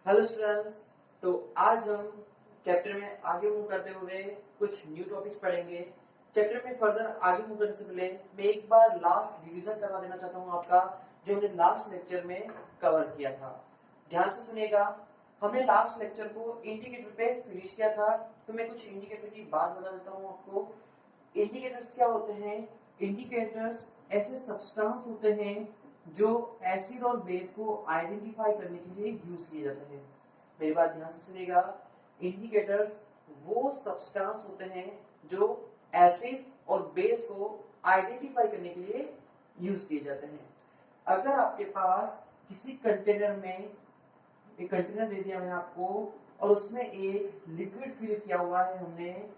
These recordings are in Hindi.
Hello students. तो आज हम चैप्टर में आगे मूव करते हुए कुछ न्यू टॉपिक्स पढ़ेंगे। चैप्टर में फर्दर आगे मूव करने से पहले मैं एक बार लास्ट रिवीजन करवा देना चाहता हूं आपका, जो हमने लास्ट लेक्चर में कवर किया था। ध्यान से सुनिएगा। हमने लास्ट लेक्चर को इंडिकेटर पे फिनिश किया था, तो मैं कुछ इंडिकेटर की बात बता देता हूं आपको। इंडिकेटर्स क्या होते हैं? इंडिकेटर्स ऐसे सब्सटेंस होते हैं जो एसिड और बेस को आइडेंटिफाई करने के लिए यूज किए जाते हैं। मेरी बात ध्यान से सुनिएगा। इंडिकेटर्स वो सब्सटेंस होते हैं जो एसिड और बेस को आइडेंटिफाई करने के लिए यूज किए जाते हैं। अगर आपके पास किसी कंटेनर में एक कंटेनर दे दिया मैंने आपको, और उसमें एक लिक्विड फिल किया हुआ है हमने,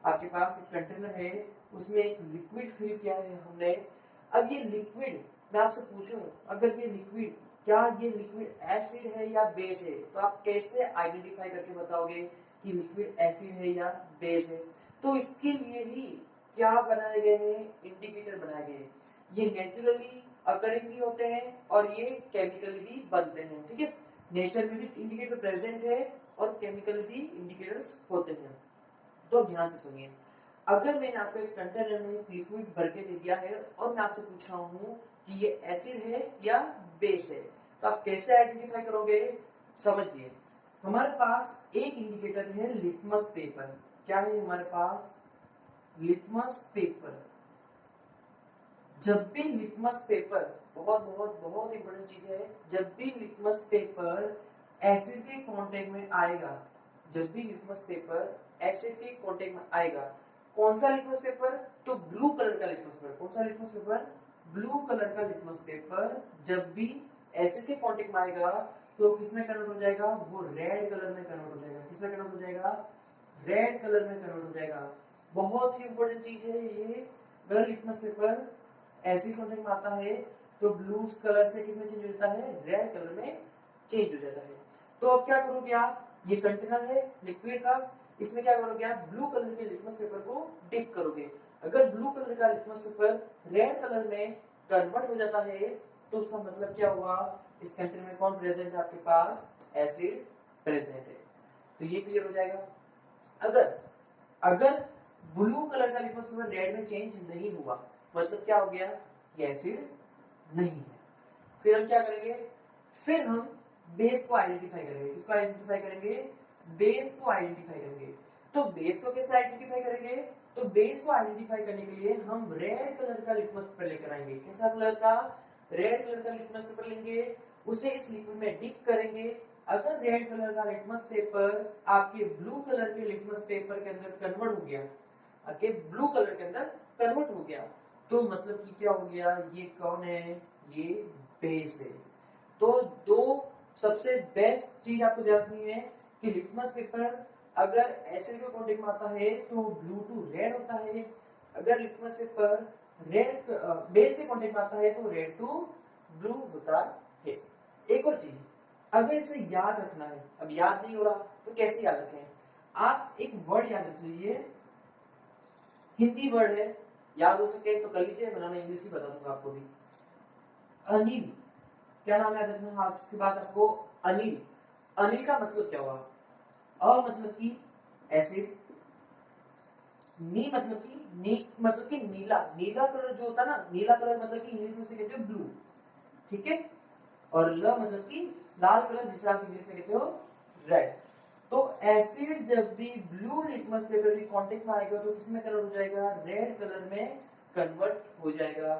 आपके पास एक कंटेनर है, उसमें एक लिक्विड फिल किया है हमने। अब ये लिक्विड, मैं आपसे पूछूं, अगर ये लिक्विड, क्या ये लिक्विड एसिड है या बेस है, तो आप कैसे आइडेंटिफाई करके बताओगे कि लिक्विड एसिड है या बेस है? तो इसके लिए ही क्या बनाए गए हैं? इंडिकेटर बनाए गए हैं। ये नेचुरली अकरिंग भी होते हैं और ये केमिकली भी बनते हैं। ठीक है, नेचर में भी इंडिकेटर प्रेजेंट है और केमिकल भी इंडिकेटर्स होते हैं। तो ध्यान से सुनिए। अगर मैंने आपको एक कंटेनर में एक लिक्विड भर के दे दिया है और मैं आपसे पूछ रहा हूं कि ये एसिड है या बेस है, तो आप कैसे आइडेंटिफाई करोगे? समझिए, हमारे पास एक इंडिकेटर है लिटमस पेपर। क्या है हमारे पास? Litmus paper. जब भी लिटमस पेपर, बहुत बहुत बहुत इंपॉर्टेंट चीज है, जब भी लिटमस पेपर एसिड के कांटेक्ट में आएगा, जब भी लिटमस पेपर एसिड के कांटेक्ट में आएगा, कौन सा लिटमस पेपर? तो ब्लू कलर का लिटमस पेपर। कौन सा लिटमस पेपर? ब्लू कलर का लिटमस पेपर जब भी एसिड के कांटेक्ट में आएगा तो किसमें कन्वर्ट हो जाएगा? वो रेड कलर में कन्वर्ट हो जाएगा। किसमें कन्वर्ट हो जाएगा? रेड कलर में कन्वर्ट हो जाएगा। बहुत ही इंपॉर्टेंट चीज है ये। अगर लिटमस पेपर एसिड कांटेक्ट में आता है तो ब्लू कलर से किसमें चेंज हो जाता है? रेड कलर में चेंज हो जाता है। तो अब क्या करोगे आप? ये कंटेनर है लिक्विड का, इसमें क्या करोगे आप? ब्लू कलर के लिटमस पेपर को डिप करोगे। अगर ब्लू कलर का लिटमस पेपर रेड कलर में कन्वर्ट हो जाता है तो उसका मतलब क्या हुआ? इस कंटेनर में कौन प्रेजेंट है आपके पास? एसिड प्रेजेंट है। तो ये क्लियर हो जाएगा। अगर अगर ब्लू कलर का लिटमस पेपर रेड में चेंज नहीं हुआ, मतलब क्या हो गया? ये एसिड नहीं है। फिर हम क्या करेंगे? फिर हम बेस को आइडेंटिफाई करेंगे। किसको आइडेंटिफाई करेंगे? बेस को आइडेंटिफाई करेंगे। तो बेस को कैसे आइडेंटिफाई करेंगे? तो बेस को आइडेंटिफाई करने के लिए हम रेड कलर का लिटमस पेपर लेकर आएंगे। कैसा कलर का? रेड कलर का लिटमस पेपर लेंगे, उसे इस लिक्विड में डिप करेंगे। अगर रेड कलर का लिटमस पेपर आपके ब्लू कलर के लिटमस पेपर के अंदर कन्वर्ट हो गया, आपके ब्लू कलर के अंदर कन्वर्ट हो गया, तो मतलब कि क्या हो गया? ये कौन है? ये बेस है। तो दो सबसे बेस्ट चीज आपको ध्यान रखनी है कि लिटमस पेपर अगर एसिड के कांटेक्ट में आता है तो ब्लू टू रेड होता है। अगर लिटमस पेपर रेड बेस के कांटेक्ट में आता है तो रेड टू ब्लू होता है। एक और चीज, अगर इसे याद रखना है, अब याद नहीं हो रहा तो कैसे याद रखें? आप एक वर्ड याद रख लीजिए, हिंदी वर्ड है, याद हो सके तो कर लीजिए, वरना मैं इंग्लिश ही बता दूंगा आपको भी। अनिल, क्या नाम याद रखना आज के बाद आपको? अनिल। अनिल का मतलब क्या हुआ? अ मतलब कि एसिड, नी मतलब कि नीला। नीला कलर जो होता है ना, नीला कलर मतलब कि इंग्लिश में से कहते हो ब्लू। ठीक है। और ल मतलब कि लाल कलर, जिसे आप इंग्लिश में कहते हो रेड। तो एसिड जब भी ब्लू लिटमस पेपर के कांटेक्ट में आएगा तो किसमें कन्वर्ट हो जाएगा? रेड कलर में कन्वर्ट हो जाएगा।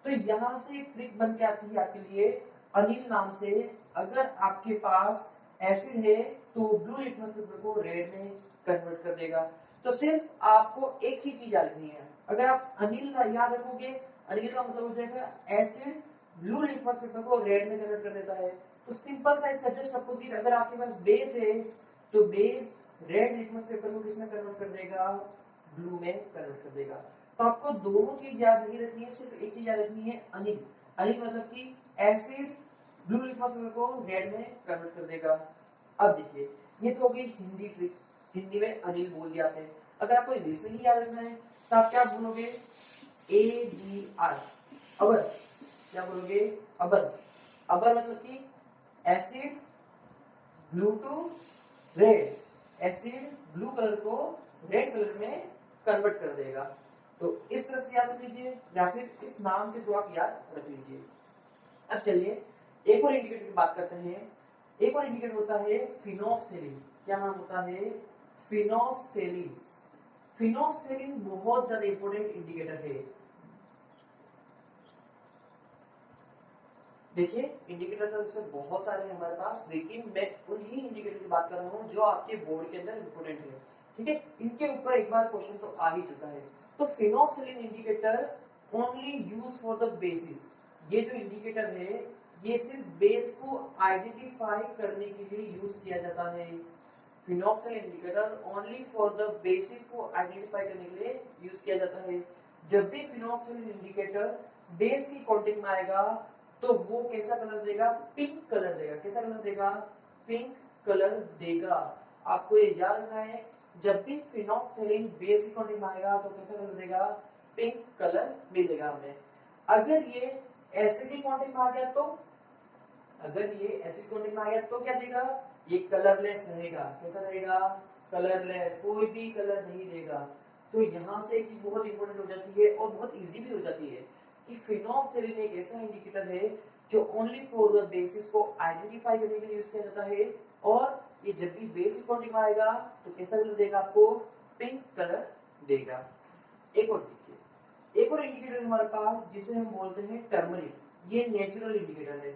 तो यहां से एक ट्रिक बन के आती है आपके लिए, अनिल नाम से। अगर आपके पास एसिड है तो ब्लू लिटमस पेपर को रेड में कन्वर्ट कर देगा। तो सिर्फ आपको एक ही चीज याद रखनी है। अगर आप अनिल का याद रखोगे, अनिल का मतलब हो जाएगा एसिड ब्लू लिटमस पेपर को रेड में कन्वर्ट कर देता है। तो सिंपल सा इसका जस्ट अपोजिट, अगर आपके पास बेस है तो बेस रेड लिटमस पेपर को किसमें कन्वर्ट कर देगा? ब्लू में कन्वर्ट कर देगा। तो आपको दोनों चीज याद नहीं रखनी है, सिर्फ एक चीज याद रखनी है, अनिल। अनिल मतलब कि एसिड ब्लू लिटमस पेपर को रेड में कन्वर्ट कर देगा। अब देखिए, ये तो हो गई हिंदी ट्रिक, हिंदी में अनिल बोल दिया आपने। अगर आपको इंग्लिश में ही याद रखना है तो आप क्या बोलोगे? ABR, अबर। क्या बोलोगे? अबर। अबर मतलब कि acid blue to red, acid blue colour को रेड कलर में कन्वर्ट कर देगा। तो इस तरह से याद रख लीजिए या फिर इस नाम के थ्रू आप याद रख लीजिए। अब चलिए एक और इंडिकेटर की बात करते हैं। एक और इंडिकेटर होता है फिनोल्फ्थेलिन। क्या नाम होता है? फिनोल्फ्थेलिन। फिनोल्फ्थेलिन बहुत ज्यादा इंपॉर्टेंट इंडिकेटर है। देखिए इंडिकेटर तो उससे बहुत सारे हैं हमारे पास, लेकिन मैं उन्हीं इंडिकेटर की बात कर रहा हूँ जो आपके बोर्ड के अंदर इंपॉर्टेंट है। ठीक है, इनके ऊपर एक बार क्वेश्चन तो आ ही चुका है। तो phenolphthalein indicator only use for the basis. ये जो इंडिकेटर है ये सिर्फ बेस को आइडेंटिफाई करने के लिए यूज किया जाता है। Phenolphthalein indicator only for the basis को आइडेंटिफाई करने के लिए यूज किया जाता है। जब भी फिनोल्फ्थेलिन इंडिकेटर बेस की कांटेक्ट में आएगा तो वो कैसा कलर देगा? पिंक कलर देगा। कैसा कलर देगा? पिंक कलर देगा। आपको ये याद रखना है, जब भी फिनोल्फ्थेलिन बेस की कांटेक्ट में आएगा तो कैसा कलर देगा? पिंक कलर मिलेगा हमें। अगर ये एसिड की कांटेक्ट में आ गया तो, अगर ये एसिड कांटेक्ट में आ गया तो क्या देगा? ये कलरलेस रहेगा। कैसा रहेगा? कलरलेस, कोई भी कलर नहीं देगा। तो यहाँ से एक चीज बहुत इंपॉर्टेंट हो जाती है और बहुत इजी भी हो जाती है कि फिनोल्फ्थेलिन एक ऐसा इंडिकेटर है जो ओनली फॉर द बेसिस को आइडेंटिफाई करने के लिए यूज किया जाता है। और ये जब भी बेसिक कांटेक्ट में आएगा तो कैसा कलर देगा आपको? पिंक कलर देगा। एक और देखिए, एक और इंडिकेटर हमारे पास जिसे हम बोलते हैं टर्मरिक। ये नेचुरल इंडिकेटर है।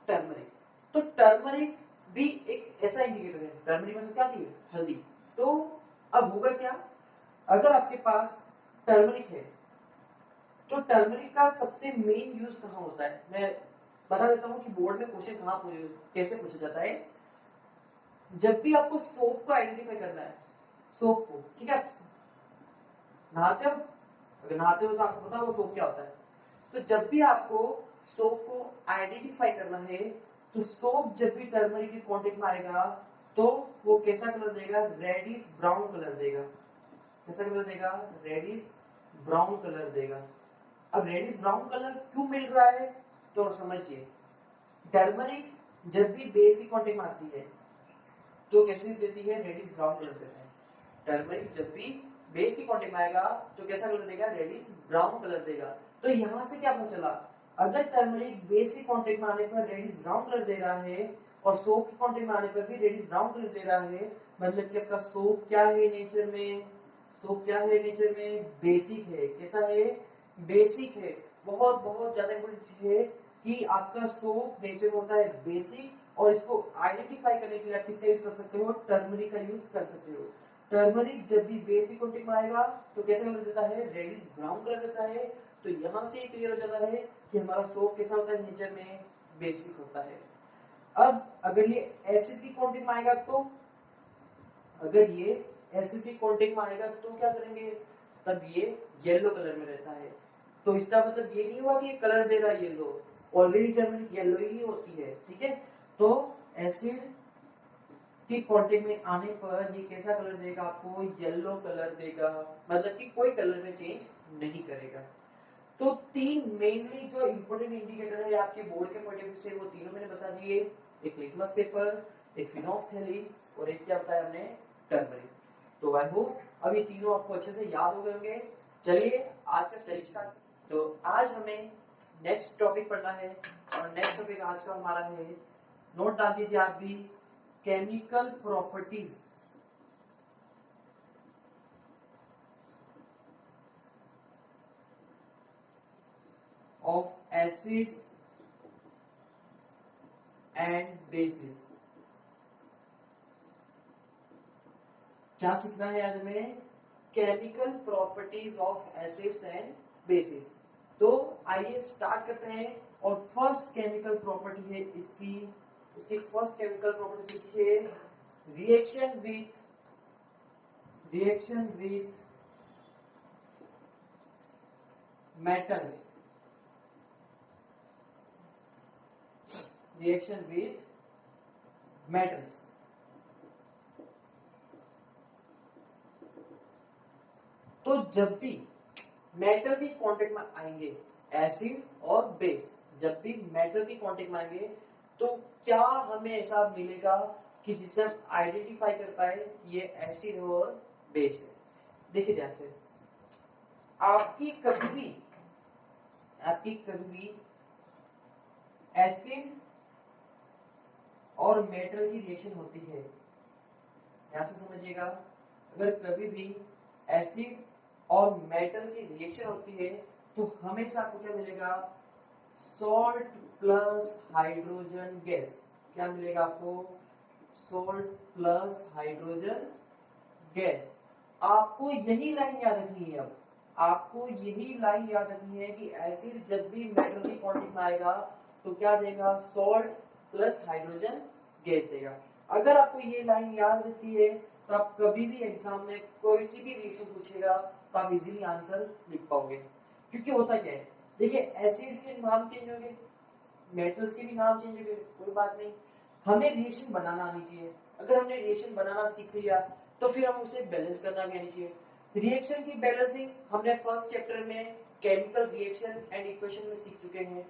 टर्मरिक, तो टर्मरिक भी एक ऐसा इंडिकेटर है। टर्मरिक मतलब क्या थी? हल्दी। तो अब होगा क्या, अगर आपके पास टर्मरिक है तो टर्मरिक का सबसे मेन यूज कहाँ होता है? मैं बता देता हूँ कि बोर्ड में क्वेश्चन कहाँ कैसे पूछा जाता है। जब भी आपको सोप को आइडेंटिफाई करना है, सोप को, ठीक है, नहाते हो, अगर नहाते हो तो आपको पता होगा सोप क्या होता है। तो जब भी आपको सोप को आइडेंटिफाई करना है तो सोप जब भी टर्मरिक के कांटेक्ट में आएगा तो वो कैसा कलर देगा? रेडिश ब्राउन कलर देगा। कैसा कलर देगा? रेडिश ब्राउन कलर देगा। अब रेडिश ब्राउन कलर क्यों मिल रहा है? तो समझिए, टर्मरिक जब भी बेस की कांटेक्ट में आती है तो कैसे देती है? रेडिश ब्राउन कलर देता है। टर्मरिक जब भी बेस की कांटेक्ट में आएगा तो कैसा कलर देगा? रेडिश ब्राउन कलर देगा। तो यहां से क्या पता चला? अगर टर्मरिक बेस के कांटेक्ट में आने पर रेडिश ब्राउन कलर दे रहा है और सोप के कांटेक्ट में आने पर भी रेडिश ब्राउन कलर दे रहा है, मतलब कि आपका सोप क्या है नेचर में? सोप क्या है नेचर में? बेसिक है। कैसा है? बेसिक है। बहुत बहुत ज्यादा इंपॉर्टेंट चीज है कि आपका सोप नेचर में होता है बेसिक, और इसको आइडेंटिफाई करने के लिए आप किसका यूज कर सकते हो? टर्मरिक का यूज कर सकते हो। टर्मरिक जब भी बेस की कांटेक्ट में आएगा तो कैसा कलर देता है? रेडिश ब्राउन कलर देता है। तो यहां से क्लियर हो जाता है कि हमारा सोप कैसा होता है नेचर में? बेसिक होता है। अब अगर ये एसिड की कांटेक्ट में आएगा तो, अगर ये एसिड की कांटेक्ट में आएगा तो क्या करेंगे? तब ये येलो कलर में रहता है। तो इसका मतलब ये नहीं हुआ कि ये कलर दे रहा है येलो, ऑलरेडी टर्मरिक येलो ही होती है। ठीक है, तो एसिड की कांटेक्ट में आने पर ये कैसा कलर देगा आपको? येलो कलर देगा, मतलब कि कोई कलर में चेंज नहीं करेगा। तो तीन मेनली जो इंपॉर्टेंट इंडिकेटर है आपके बोर्ड के पॉइंट ऑफ व्यू से, वो तीनों मैंने बता दिए। एक लिटमस पेपर, एक फिनोल्फ्थेलिन और एक क्या बताया हमने? टर्मरिक। तो आई होप अब ये तीनों आपको अच्छे से याद हो गए होंगे। चलिए आज का सेशन स्टार्ट। तो आज हमें नेक्स्ट टॉपिक पढ़ना है और नेक्स्ट टॉपिक आज का हमारा है, नोट डाल दीजिए आप भी, chemical properties of acids and bases. क्या सीखना है आज हमें? Chemical properties of acids and bases. तो आइए स्टार्ट करते हैं। और फर्स्ट केमिकल प्रॉपर्टी है इसकी, इसकी फर्स्ट केमिकल प्रॉपर्टी लिखिए, reaction with metals. Reaction with metals. तो जब भी मेटल की कांटेक्ट में आएंगे, एसिड और बेस जब भी मेटल की कांटेक्ट में आएंगे तो क्या हमें ऐसा मिलेगा कि जिससे हम आइडेंटिफाई कर पाए कि ये एसिड और बेस है। देखिए ध्यान से, आपकी कभी भी एसिड और मेटल की रिएक्शन होती है, ध्यान से समझिएगा, अगर कभी भी एसिड और मेटल की रिएक्शन होती है तो हमेशा आपको क्या मिलेगा, सॉल्ट प्लस हाइड्रोजन गैस। क्या मिलेगा आपको, सॉल्ट प्लस हाइड्रोजन गैस। आपको यही लाइन याद रखनी है। अब आपको यही लाइन याद रखनी है कि एसिड जब भी मेटल की कांटेक्ट में आएगा तो क्या देगा, सॉल्ट प्लस हाइड्रोजन गैस देगा। अगर आपको ये लाइन याद रहती है तो आप कभी भी एग्जाम में कोई सी भी रिएक्शन पूछेगा तो आप इजीली आंसर लिख पाओगे। क्योंकि होता क्या है, देखिए एसिड के नाम चेंज हो गए, मेटल्स के भी नाम चेंज हो गए, कोई बात नहीं, हमें रिएक्शन बनाना आनी चाहिए। अगर हमने रिएक्शन बनाना सीख लिया तो फिर हम उसे बैलेंस करना भी आनी चाहिए। रिएक्शन की बैलेंसिंग हमने फर्स्ट चैप्टर में केमिकल रिएक्शन एंड इक्वेशन में सीख चुके हैं।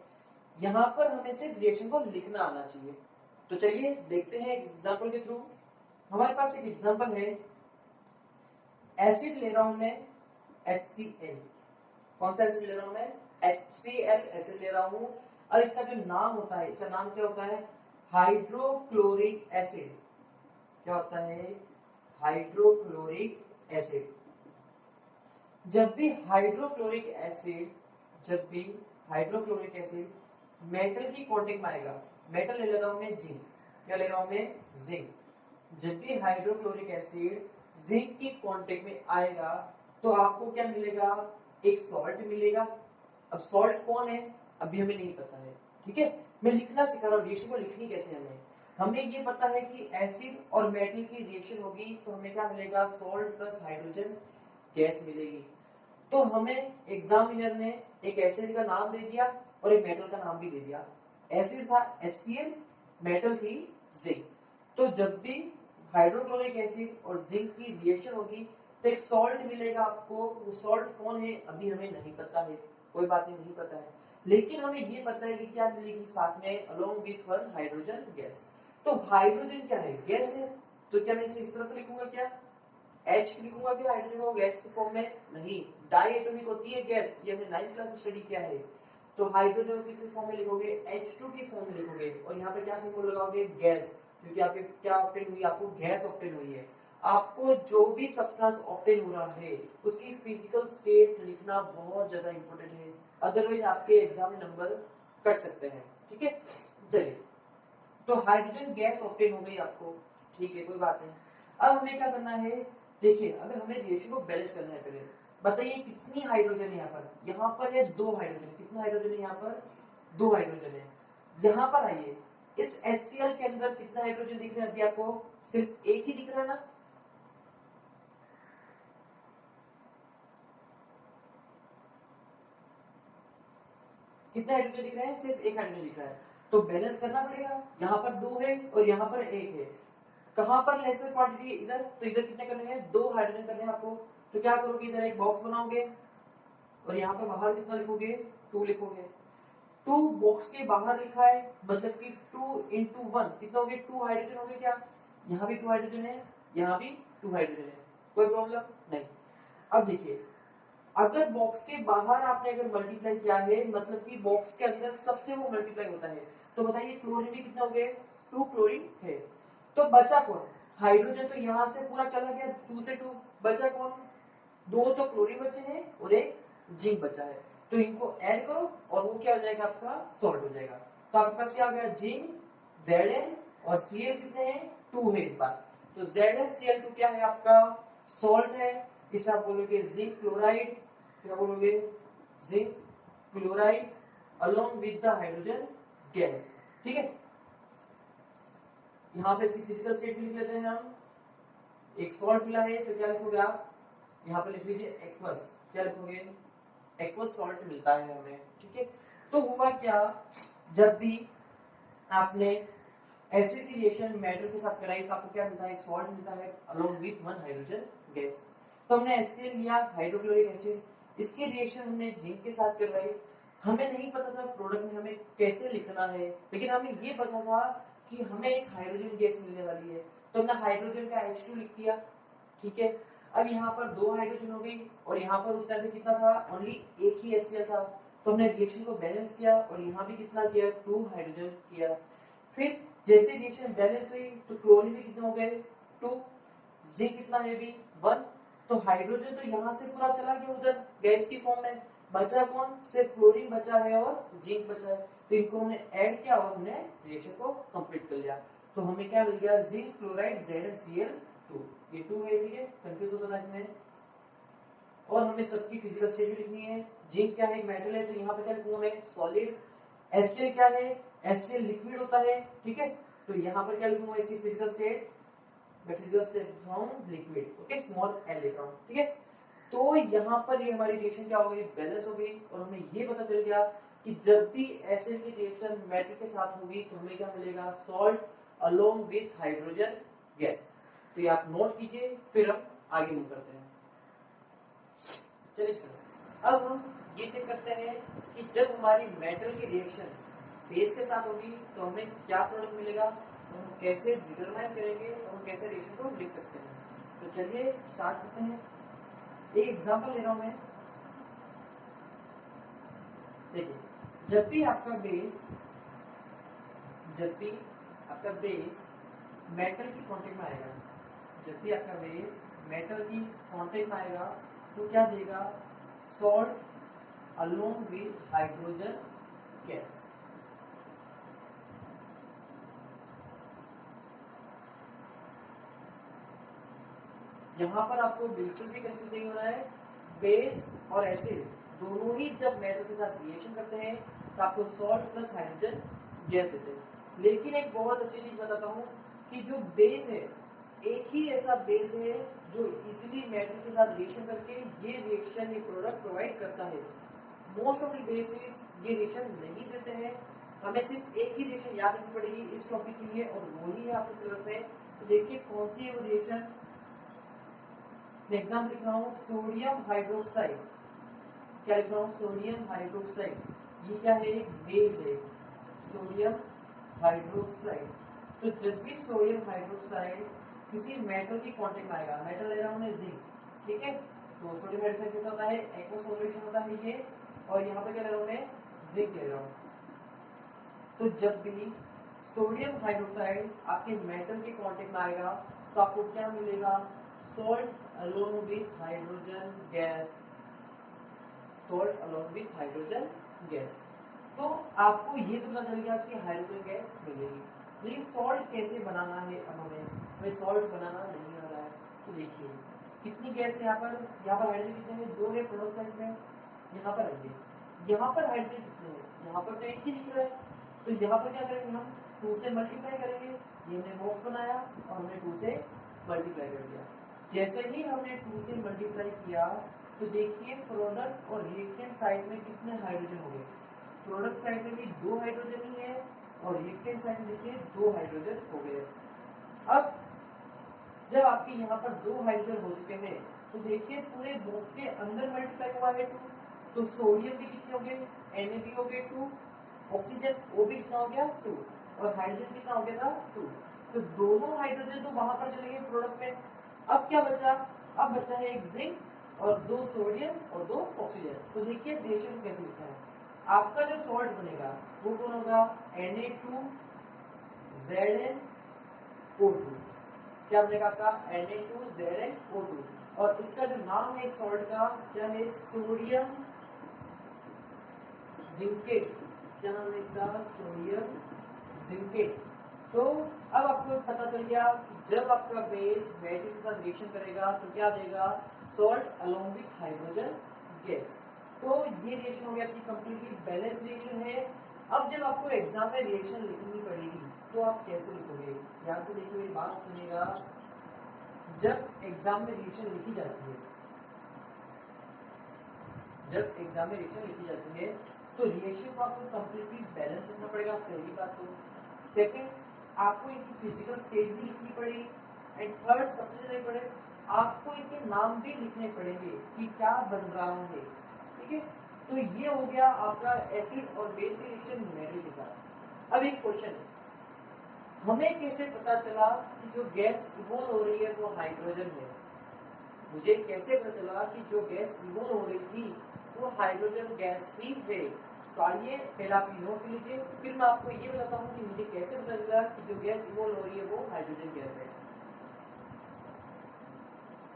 यहाँ पर हमें सिर्फ रिएक्शन को लिखना आना चाहिए। तो चलिए देखते हैं एग्जांपल के थ्रू। हमारे पास एक एग्जांपल है, एसिड ले रहा हूं मैं HCl। कौन सा एसिड ले रहा हूं मैं, HCl एसिड ले रहा हूं, और इसका जो नाम होता है, इसका नाम क्या होता है, हाइड्रोक्लोरिक एसिड। क्या होता है, हाइड्रोक्लोरिक एसिड। जब भी हाइड्रोक्लोरिक एसिड मेटल की कांटेक्ट में आएगा, मेटल ले लेता हूं मैं जिंक। क्या ले रहा हूं मैं, जिंक। जब भी हाइड्रोक्लोरिक एसिड जिंक की कांटेक्ट में आएगा तो आपको क्या मिलेगा, एक सॉल्ट मिलेगा। अब सॉल्ट कौन है अभी हमें नहीं पता है, ठीक है, मैं लिखना सिखा रहा हूँ, रिएक्शन को लिखनी कैसे हमें ये पता है कि एसिड और मेटल की रिएक्शन होगी तो हमें क्या मिलेगा, सॉल्ट प्लस हाइड्रोजन गैस मिलेगी। तो हमें एग्जामिनर ने एक एसिड का नाम दे दिया और एक मेटल का नाम भी दे दिया। एसिड था HCl, मेटल थी जिंक। तो जब भी हाइड्रोक्लोरिक एसिड और जिंक की रिएक्शन होगी तो एक सॉल्ट मिलेगा आपको। वो सॉल्ट कौन है अभी हमें नहीं पता है, कोई बात नहीं पता है, लेकिन हमें ये पता है कि क्या मिलेगी साथ में, along with one hydrogen gas. तो हाइड्रोजन क्या है, गैस है। तो क्या मैं इसे इस तरह से लिखूंगा, क्या H लिखूंगा क्या हाइड्रोजन को गैस के फॉर्म में, नहीं, डाई एटॉमिक होती है गैस, ये हमने 9th क्लास में स्टडी किया है। तो हाइड्रोजन किस फॉर्म में लिखोगे, H2 की फॉर्म में लिखोगे, और यहाँ पे क्या सिंबल लगाओगे, गैस, क्योंकि आपके क्या ऑब्टेन हुई, आपको गैस ऑब्टेन हुई है। आपको जो भी सब्सटेंस ऑब्टेन हो रहा है उसकी फिजिकल स्टेट लिखना बहुत ज्यादा इंपॉर्टेंट है, अदरवाइज आपके एग्जाम में नंबर कट सकते हैं, ठीक है। चलिए, तो हाइड्रोजन गैस ऑब्टेन हो गई आपको, ठीक है, कोई बात नहीं। अब हमें क्या करना है, देखिए अब हमें रिएक्शन को बैलेंस करना है। पहले बताइए कितनी हाइड्रोजन है यहाँ पर है 2 हाइड्रोजन। कितना हाइड्रोजन है यहाँ पर, 2 हाइड्रोजन है। यहाँ पर आइए, इस HCl के अंदर कितना हाइड्रोजन दिख रहा है अभी आपको, सिर्फ एक ही दिख रहा है ना। कितने हाइड्रोजन दिख रहे हैं, सिर्फ एक हाइड्रोजन दिख रहा है। तो बैलेंस करना पड़ेगा, यहाँ पर 2 है और यहाँ पर 1 है। कहां पर लेसर क्वांटिटी है, इधर, तो इधर कितने करने हैं, 2 हाइड्रोजन करने हैं आपको। तो क्या करोगे, इधर एक बॉक्स बनाओगे और यहाँ पर बाहर कितना लिखोगे, 2 लिखोगे। 2 बॉक्स के बाहर लिखा है मतलब कि 2 into 1 कितना हो गया, 2 हाइड्रोजन हो गए। क्या यहाँ भी 2 हाइड्रोजन है, यहाँ भी 2 हाइड्रोजन है, कोई प्रॉब्लम नहीं। अब देखिए, अगर बॉक्स के बाहर आपने अगर मल्टीप्लाई किया है मतलब कि बॉक्स के अंदर सबसे वो मल्टीप्लाई होता है, तो बताइए क्लोरीन भी कितना हो गया, 2 क्लोरीन है। तो बचा कौन, हाइड्रोजन तो यहाँ से पूरा चला गया, 2 से 2, बचा कौन, 2 तो क्लोरीन बचे हैं और एक जिंक बचा है। तो इनको ऐड करो और वो क्या हो जाएगा, आपका सॉल्ट हो जाएगा। तो आपके पास क्या हो गया, जिंक, Zn और Cl कितने हैं, 2 है इस बार। तो ZnCl2 क्या है आपका, सॉल्ट है। इसे आप बोलोगे जिंक क्लोराइड, क्या बोलोगे, zinc chloride along with the hydrogen gas, ठीक है। यहाँ पे इसकी फिजिकल स्टेट भी लिख लेते हैं हम। एक सॉल्ट मिला है तो क्या लिखोगे आप, यहाँ पे लिख लीजिए एक्वस। क्या लिखोगे, एक्वस सॉल्ट मिलता है हमें, ठीक है। तो हुआ क्या, जब भी आपने एसिड की रिएक्शन मेटल के साथ कराई तो आपको क्या मिलता है, एक सॉल्ट मिलता है along with one hydrogen gas. तो हमने HCl लिया, हाइड्रोक्लोरिक एसिड, इसकी रिएक्शन हमने जिंक के साथ करवाई। हमें नहीं पता था प्रोडक्ट में हमें कैसे लिखना है, लेकिन हमें ये पता था कि हमें एक हाइड्रोजन गैस मिलने वाली है, तो हमने हाइड्रोजन का H2 लिख दिया, ठीक है। अब यहाँ पर 2 हाइड्रोजन हो गई और यहाँ पर उस टाइम पे कितना था, ओनली एक ही HCl था, तो हमने रिएक्शन को बैलेंस किया और यहाँ भी कितना किया, 2 हाइड्रोजन किया। फिर जैसे रिएक्शन बैलेंस हुई तो क्लोरीन भी कितने हो गए, 2, जिंक कितना है भी 1, तो हाइड्रोजन तो यहाँ से पूरा चला गया उधर गैस की फॉर्म में, बचा कौन, सिर्फ क्लोरीन बचा है और जिंक बचा है, तो इनको हमने ऐड किया और हमने रिएक्शन को कंप्लीट कर लिया। तो हमें क्या मिल गया, जिंक क्लोराइड ZnCl2, ये 2 है, ठीक है, कंफ्यूज होता ना इसमें। और हमें सबकी फिजिकल स्टेट भी लिखनी है, जिंक क्या है, मेटल है, तो यहाँ पे क्या लिखूंगा मैं, सॉलिड। HCl क्या है, HCl लिक्विड होता है, ठीक है, तो यहाँ पर क्या लिखूंगा इसकी फिजिकल स्टेट, मैं फिजिकल स्टेट लिखूंगा लिक्विड, ओके, स्मॉल l लिख रहा हूँ, ठीक है। तो यहाँ पर ये हमारी रिएक्शन क्या हो गई, बैलेंस हो गई, और हमें ये पता चल गया कि जब भी एसिड की रिएक्शन मेटल के साथ होगी तो हमें क्या मिलेगा, salt along with hydrogen gas. तो ये आप नोट कीजिए, फिर हम आगे मूव करते हैं। चलिए अब हम ये चेक करते हैं कि जब हमारी मेटल की रिएक्शन बेस के साथ होगी तो हमें क्या प्रोडक्ट मिलेगा, हम कैसे डिटरमाइन करेंगे और हम कैसे रिएक्शन को लिख सकते हैं। तो चलिए स्टार्ट करते हैं। एक एग्जांपल ले रहा हूं मैं, देखिए, जब भी आपका बेस मेटल की कांटेक्ट में आएगा, जब भी आपका बेस मेटल की कांटेक्ट में आएगा तो क्या देगा, salt along with hydrogen gas. यहां पर आपको बिल्कुल भी कंफ्यूज नहीं होना है, बेस और एसिड दोनों ही जब मेटल के साथ रिएक्शन करते हैं तो आपको सॉल्ट प्लस हाइड्रोजन गैस देते हैं। लेकिन एक बहुत अच्छी चीज बताता हूँ कि जो बेस है, एक ही ऐसा बेस है जो इजीली मेटल के साथ रिएक्शन करके ये रिएक्शन, ये प्रोडक्ट प्रोवाइड करता है। मोस्ट ऑफ द बेसिस ये रिएक्शन नहीं देते हैं। हमें सिर्फ एक ही रिएक्शन याद रखनी पड़ेगी इस टॉपिक के लिए, और वही है आपके सिलेबस में। तो देखिए कौन सी है वो रिएक्शन, मैं एग्जाम लिख रहा हूँ, सोडियम हाइड्रोक्साइड। क्या लिख रहा हूँ, सोडियम हाइड्रोक्साइड। ये क्या है, एक बेस है, सोडियम हाइड्रोक्साइड। तो जब भी सोडियम हाइड्रोक्साइड किसी मेटल की कांटेक्ट में आएगा, मेटल ले रहा हूँ मैं जिंक, ठीक है, तो सोडियम हाइड्रोक्साइड कैसा होता है, एक्वस सॉल्यूशन होता है ये, और यहाँ पे क्या ले रहा हूँ मैं, जिंक ले रहा हूँ। तो जब भी सोडियम हाइड्रोक्साइड आपके मेटल के कांटेक्ट में आएगा तो आपको क्या मिलेगा, salt along with hydrogen gas, salt along with hydrogen gas। तो आपको ये तो पता चल गया कि हाइड्रोजन गैस मिलेगी, लेकिन सॉल्ट कैसे बनाना है, अब हमें सॉल्ट बनाना नहीं आ रहा है। तो देखिए कितनी गैस है यहाँ पर हाइड्रोजन कितने हैं, 2 है प्रोडक्ट साइड में, यहाँ पर आइए, यहाँ पर हाइड्रोजन कितने हैं, यहाँ पर तो एक ही दिख रहा है, तो यहाँ पर क्या करेंगे हम, 2 से मल्टीप्लाई करेंगे, ये हमने बॉक्स बनाया और हमने 2 से मल्टीप्लाई कर दिया। जैसे ही हमने 2 से मल्टीप्लाई किया तो देखिए प्रोडक्ट और रिएक्टेंट साइड में कितने हाइड्रोजन हो गए, प्रोडक्ट साइड में भी 2 हाइड्रोजन ही है और रिएक्टेंट साइड में देखिए 2 हाइड्रोजन हो गए। अब जब आपके यहाँ पर 2 हाइड्रोजन हो चुके हैं तो देखिए पूरे बॉक्स के अंदर मल्टीप्लाई हुआ है 2, तो सोडियम भी कितने हो गए, Na हो गए 2, ऑक्सीजन वो भी कितना हो गया 2, और हाइड्रोजन कितना हो गया था 2। तो दोनों हाइड्रोजन तो वहां पर चले गए प्रोडक्ट में। अब क्या बचा, अब बचा है एक जिंक और 2 सोडियम और 2 ऑक्सीजन। तो देखिए रिएक्शन कैसे लिखना है, आपका जो सॉल्ट बनेगा वो कौन होगा, Na2ZnO2। क्या बनेगा आपका, Na2ZnO2, और इसका जो नाम है सॉल्ट का क्या है, सोडियम जिंकेट। क्या नाम है इसका, सोडियम जिंकेट। तो अब आपको पता चल गया कि जब आपका बेस मेटल के साथ रिएक्शन करेगा तो क्या देगा, salt along with hydrogen gas. तो ये रिएक्शन हो गया आपकी कंप्लीटली बैलेंस रिएक्शन है। अब जब आपको एग्जाम में रिएक्शन लिखनी पड़ेगी तो आप कैसे लिखोगे, ध्यान से देखिए, मेरी बात सुनिएगा। जब एग्जाम में रिएक्शन लिखी जाती है, जब एग्जाम में रिएक्शन लिखी जाती है तो रिएक्शन को आपको कंप्लीटली बैलेंस रखना पड़ेगा, पहली बात। तो सेकंड, आपको इनकी फिजिकल स्टेट भी लिखनी पड़ेगी, एंड थर्ड सबसे ज्यादा इंपॉर्टेंट, आपको इनके नाम भी लिखने पड़ेंगे कि क्या बन रहा है, ठीक है। तो तो ये हो गया आपका एसिड और बेस की रिएक्शन मेटल के साथ। अब एक क्वेश्चन है, हमें कैसे पता चला कि जो गैस इवोल्व हो रही है वो हाइड्रोजन है? मुझे कैसे पता चला कि जो गैस इवोल्व हो रही थी वो हाइड्रोजन गैस ही है? तो आइए पहले आप नोट कर लीजिए, फिर मैं आपको ये बताता हूँ कि मुझे कैसे पता चला कि जो गैस इवोल्व हो रही है वो हाइड्रोजन गैस है।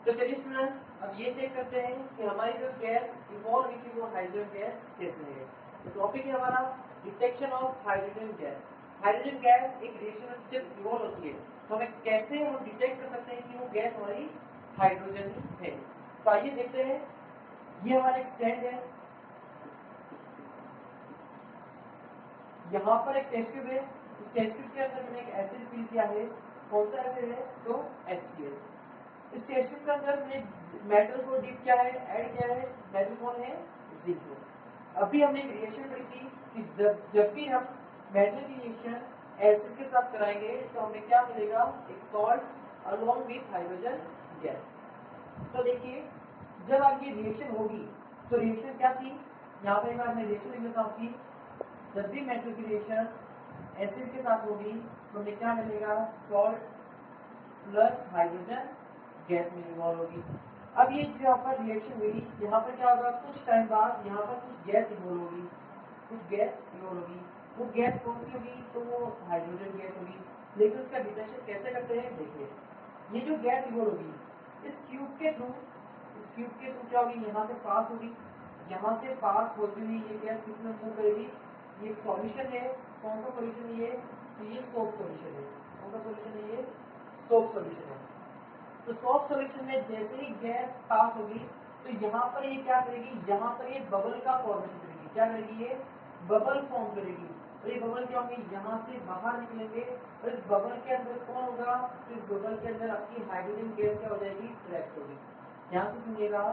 तो चलिए स्टूडेंट्स, अब ये चेक करते हैं कि हमारी जो गैस इवॉल्व हुई थी वो हाइड्रोजन गैस कैसे है। तो टॉपिक है हमारा detection of hydrogen gas. Hydrogen gas एक रिएक्शन में जब इवॉल्व होती है तो हमें कैसे हम डिटेक्ट कर सकते हैं कि वो गैस हमारी हाइड्रोजन है। तो आइए देखते हैं, ये हमारा एक स्टैंड है, यहाँ पर एक टेस्ट ट्यूब है, इस टेस्ट ट्यूब के अंदर मैंने एक एसिड फिल किया है। कौन सा एसिड है? तो HCl। इस टेस्ट ट्यूब के अंदर मैंने मेटल को डिप किया है, ऐड किया है। मेटल कौन है? जिंक। अभी हमने एक रिएक्शन पढ़ी थी कि जब भी हम मेटल की रिएक्शन एसिड के साथ कराएंगे तो हमें क्या मिलेगा? एक salt along with hydrogen gas. तो देखिए, जब आपकी रिएक्शन होगी तो रिएक्शन क्या थी, यहाँ पर एक बार मैं रिएक्शन लिख लेता हूँ कि जब भी मेटल की रिएक्शन एसिड के साथ होगी तो हमें क्या मिलेगा? सॉल्ट प्लस हाइड्रोजन गैस में इवॉल्व होगी। अब ये जो यहाँ पर रिएक्शन हुई, यहाँ पर क्या होगा? कुछ टाइम बाद यहाँ पर कुछ गैस इवॉल्व होगी, कुछ गैस इवॉल्व होगी। वो गैस कौन सी होगी? तो वो हाइड्रोजन गैस होगी। लेकिन उसका डिटेक्शन कैसे करते हैं? देखिए, ये जो गैस इवॉल्व होगी इस ट्यूब के थ्रू क्या होगी? यहाँ से पास होगी, यहाँ से पास होती हुई ये गैस किसमें मूव करेगी? ये एक सॉल्यूशन है। कौन सा सॉल्यूशन है ये? तो ये सोप सॉल्यूशन है। कौन सा सॉल्यूशन है ये? सोप सॉल्यूशन है। तो सोप सॉल्यूशन में जैसे ही गैस पास होगी तो यहाँ पर ये क्या करेगी? यहाँ पर ये बबल का फॉर्मेशन करेगी। क्या करेगी? ये बबल फॉर्म करेगी। और ये बबल क्या होंगे? यहाँ से बाहर निकलेंगे और इस बबल के अंदर कौन होगा? तो इस बबल के अंदर आपकी हाइड्रोजन गैस क्या हो जाएगी? ट्रैप होगी। ध्यान से सुनिएगा,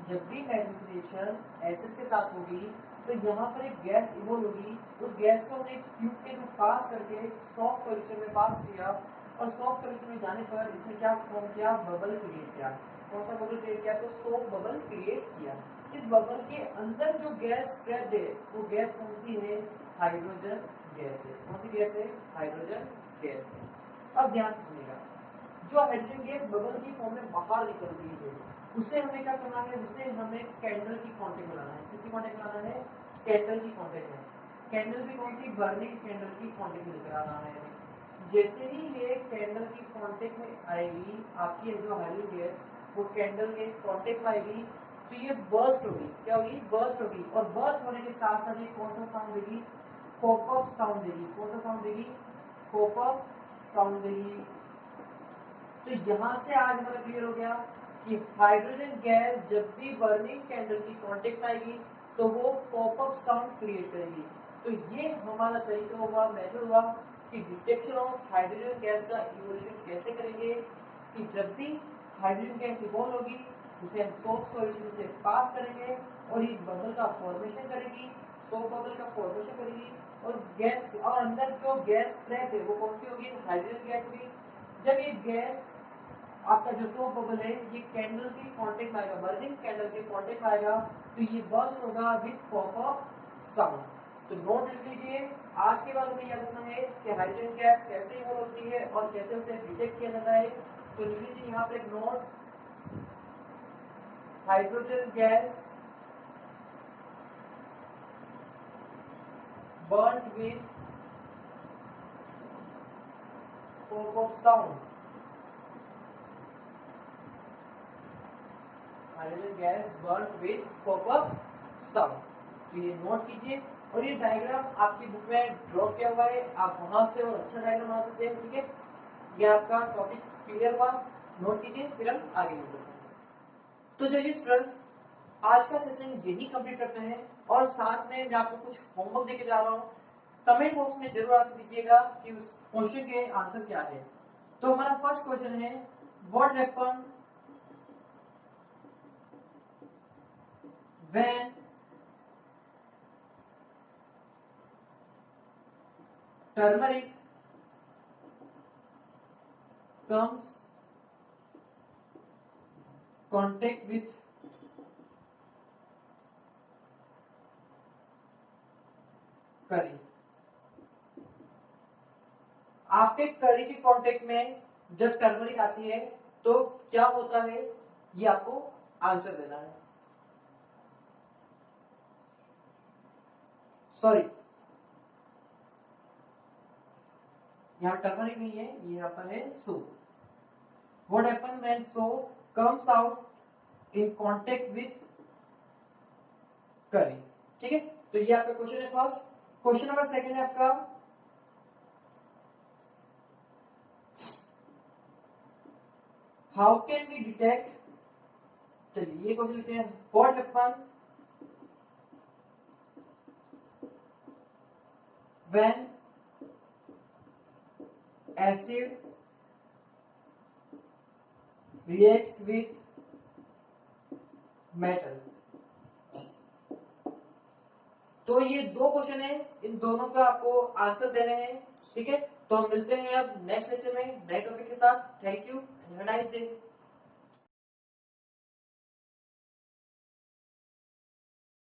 जब भी मेटल रिएक्शन एसिड के साथ होगी तो यहाँ पर एक गैस इवॉल्व होगी। उस गैस को हमने ट्यूब के थ्रू पास करके सॉफ्ट सॉल्यूशन में पास किया और सॉफ्ट सॉल्यूशन में जाने पर इसने क्या फॉर्म किया? बबल क्रिएट किया। कौन सा बबल क्रिएट किया? तो सोप बबल क्रिएट किया। इस बबल के अंदर जो गैस ट्रैप्ड है वो गैस कौन सी है? हाइड्रोजन गैस है। कौन सी गैस है? हाइड्रोजन गैस है। अब ध्यान से सुनिएगा, जो हाइड्रोजन गैस बबल की फॉर्म में बाहर निकल रही है उसे हमें क्या करना है? उसे हमें कैंडल की कांटेक्ट बनाना है। किसकी कांटेक्ट बनाना है? कैंडल की कांटेक्ट में। कैंडल भी कौन सी? बर्निंग कैंडल की कांटेक्ट में लेकर आना है हमें। जैसे ही ये कैंडल की कांटेक्ट में आएगी आपकी जो हाइड्रोजन गैस, वो कैंडल के कांटेक्ट में आएगी तो ये बर्स्ट होगी। क्या होगी? बर्स्ट होगी। और बर्स्ट होने के साथ साथ ये कौन सा साउंड देगी? पॉपअप साउंड देगी। कौन सा साउंड देगी? पॉपअप साउंड देगी। तो यहाँ से आज हमारा क्लियर हो गया कि हाइड्रोजन गैस जब भी बर्निंग कैंडल की कांटेक्ट में आएगी तो वो पॉपअप साउंड क्रिएट करेगी। तो ये हमारा तरीका हुआ, मेथड हुआ कि डिटेक्शन ऑफ हाइड्रोजन गैस का इवोल्यूशन कैसे करेंगे कि जब भी हाइड्रोजन गैस इवॉल्व होगी उसे हम सोप सॉल्यूशन से पास करेंगे और ये बबल का फॉर्मेशन करेगी, सोप बबल का फॉर्मेशन करेगी और गैस और अंदर जो गैस ट्रैप है वो कौन सी होगी? हाइड्रोजन गैस होगी। जब ये गैस आपका जो सोप बबल है ये कैंडल के कांटेक्ट में आएगा, बर्निंग कैंडल के कांटेक्ट में आएगा तो ये बर्स्ट होगा विद पॉपअप साउंड। तो नोट लिख लीजिए, आज के बाद हमें याद रखना है कि हाइड्रोजन गैस कैसे इवॉल्व होती है और कैसे उसे डिटेक्ट किया जाता है। तो लिख लीजिए यहाँ पर एक note, hydrogen gas burned with pop-up sound। Hydrogen gas burned with pop-up sound। तो ये नोट कीजिए और ये डायग्राम आपकी बुक में ड्रॉ किया हुआ है, आप वहां से और अच्छा डायग्राम बना सकते हैं। ठीक है, ये आपका टॉपिक क्लियर हुआ, नोट कीजिए, फिर हम आगे बढ़ते हैं। तो चलिए स्टूडेंट्स, आज का सेशन यही कंप्लीट करते हैं और साथ में मैं आपको कुछ होमवर्क देके जा रहा हूँ। कमेंट बॉक्स में जरूर आंसर दीजिएगा कि उस क्वेश्चन के आंसर क्या है। तो हमारा फर्स्ट क्वेश्चन है, what happen when turmeric comes contact with करी। आपके करी के कांटेक्ट में जब टर्मरिक आती है तो क्या होता है, ये आपको आंसर देना है। सॉरी, यहाँ टर्मरिक नहीं है, ये यहाँ पर है soap। What happens when soap comes out in contact with curry? ठीक है, तो ये आपका क्वेश्चन है फर्स्ट। क्वेश्चन नंबर सेकंड है आपका, हाउ कैन वी डिटेक्ट, चलिए ये क्वेश्चन लेते हैं। What happen when acid reacts with metal. तो ये दो क्वेश्चन है, इन दोनों का आपको आंसर देने हैं। ठीक है, तो हम मिलते हैं अब नेक्स्ट लेक्चर में नए टॉपिक के साथ। Thank you, have a nice day.